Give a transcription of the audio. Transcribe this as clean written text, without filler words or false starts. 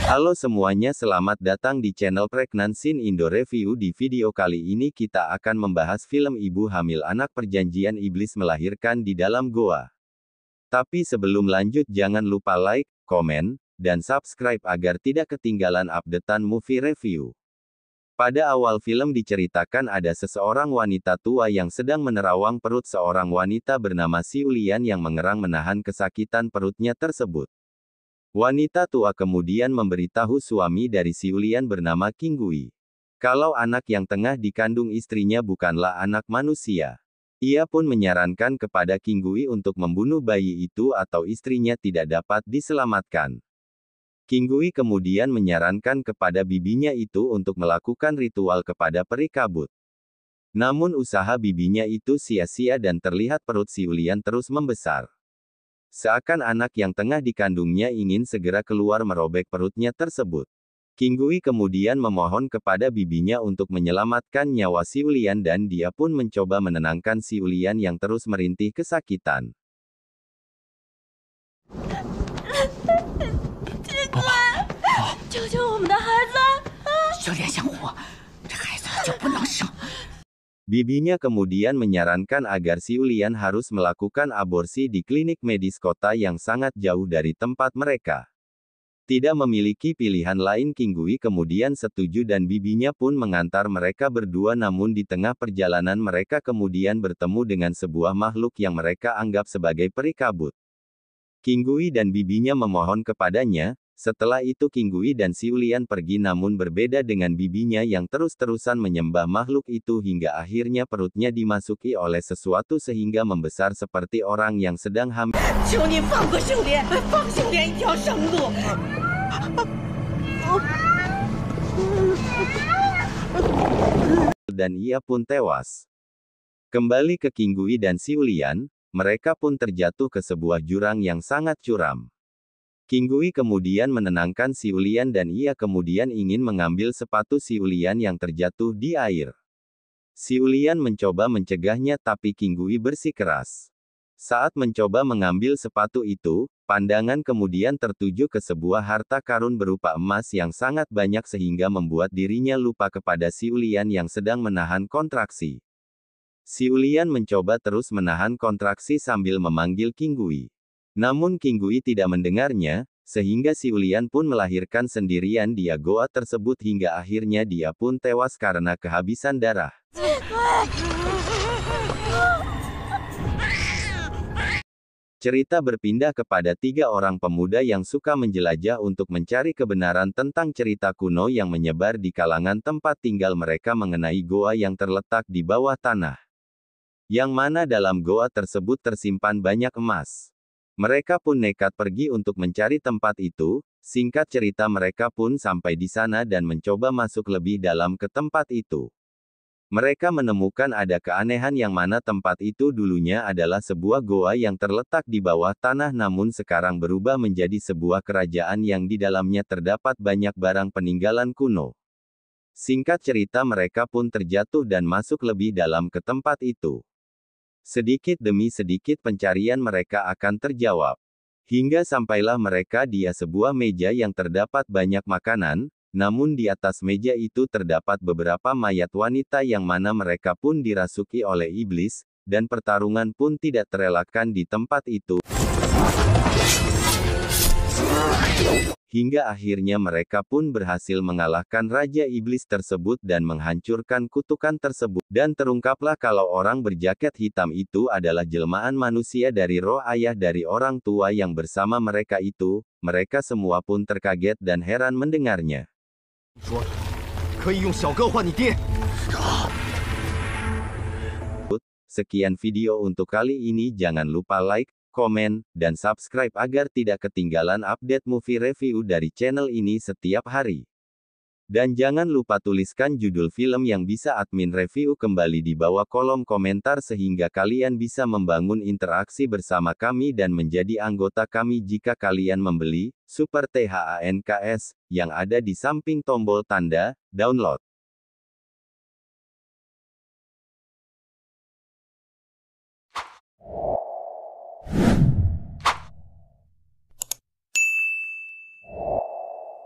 Halo semuanya, selamat datang di channel Pregnancy Indo Review. Di video kali ini kita akan membahas film Ibu Hamil Anak Perjanjian Iblis Melahirkan di Dalam Goa. Tapi sebelum lanjut jangan lupa like, komen, dan subscribe agar tidak ketinggalan updatean movie review. Pada awal film diceritakan ada seseorang wanita tua yang sedang menerawang perut seorang wanita bernama Siulian yang mengerang menahan kesakitan perutnya tersebut. Wanita tua kemudian memberitahu suami dari Siulian bernama Kinggui, kalau anak yang tengah dikandung istrinya bukanlah anak manusia. Ia pun menyarankan kepada Kinggui untuk membunuh bayi itu atau istrinya tidak dapat diselamatkan. Kinggui kemudian menyarankan kepada bibinya itu untuk melakukan ritual kepada peri kabut. Namun usaha bibinya itu sia-sia dan terlihat perut Siulian terus membesar. Seakan anak yang tengah dikandungnya ingin segera keluar merobek perutnya tersebut. Kinggui kemudian memohon kepada bibinya untuk menyelamatkan nyawa Siulian dan dia pun mencoba menenangkan Siulian yang terus merintih kesakitan. 爸爸，救救我们的孩子！小脸想活，这孩子就不能生。 Bibinya kemudian menyarankan agar Siulian harus melakukan aborsi di klinik medis kota yang sangat jauh dari tempat mereka. Tidak memiliki pilihan lain, Kinggui kemudian setuju dan bibinya pun mengantar mereka berdua, namun di tengah perjalanan mereka kemudian bertemu dengan sebuah makhluk yang mereka anggap sebagai peri kabut. Kinggui dan bibinya memohon kepadanya. Setelah itu Kinggui dan Siulian pergi, namun berbeda dengan bibinya yang terus-terusan menyembah makhluk itu hingga akhirnya perutnya dimasuki oleh sesuatu sehingga membesar seperti orang yang sedang hamil. Dan ia pun tewas. Kembali ke Kinggui dan Siulian, mereka pun terjatuh ke sebuah jurang yang sangat curam. Kinggui kemudian menenangkan Siulian dan ia kemudian ingin mengambil sepatu Siulian yang terjatuh di air. Siulian mencoba mencegahnya tapi Kinggui bersikeras. Saat mencoba mengambil sepatu itu, pandangan kemudian tertuju ke sebuah harta karun berupa emas yang sangat banyak sehingga membuat dirinya lupa kepada Siulian yang sedang menahan kontraksi. Siulian mencoba terus menahan kontraksi sambil memanggil Kinggui. Namun Kinggui tidak mendengarnya, sehingga Siulian pun melahirkan sendirian di goa tersebut hingga akhirnya dia pun tewas karena kehabisan darah. Cerita berpindah kepada 3 orang pemuda yang suka menjelajah untuk mencari kebenaran tentang cerita kuno yang menyebar di kalangan tempat tinggal mereka mengenai goa yang terletak di bawah tanah. Yang mana dalam goa tersebut tersimpan banyak emas. Mereka pun nekat pergi untuk mencari tempat itu. Singkat cerita mereka pun sampai di sana dan mencoba masuk lebih dalam ke tempat itu. Mereka menemukan ada keanehan yang mana tempat itu dulunya adalah sebuah goa yang terletak di bawah tanah namun sekarang berubah menjadi sebuah kerajaan yang di dalamnya terdapat banyak barang peninggalan kuno. Singkat cerita mereka pun terjatuh dan masuk lebih dalam ke tempat itu. Sedikit demi sedikit pencarian mereka akan terjawab. Hingga sampailah mereka di sebuah meja yang terdapat banyak makanan, namun di atas meja itu terdapat beberapa mayat wanita yang mana mereka pun dirasuki oleh iblis, dan pertarungan pun tidak terelakkan di tempat itu. Hingga akhirnya mereka pun berhasil mengalahkan Raja Iblis tersebut dan menghancurkan kutukan tersebut. Dan terungkaplah kalau orang berjaket hitam itu adalah jelmaan manusia dari roh ayah dari orang tua yang bersama mereka itu. Mereka semua pun terkaget dan heran mendengarnya. Sekian video untuk kali ini, jangan lupa like, komen, dan subscribe agar tidak ketinggalan update movie review dari channel ini setiap hari. Dan jangan lupa tuliskan judul film yang bisa admin review kembali di bawah kolom komentar sehingga kalian bisa membangun interaksi bersama kami dan menjadi anggota kami jika kalian membeli Super THANKS yang ada di samping tombol tanda download.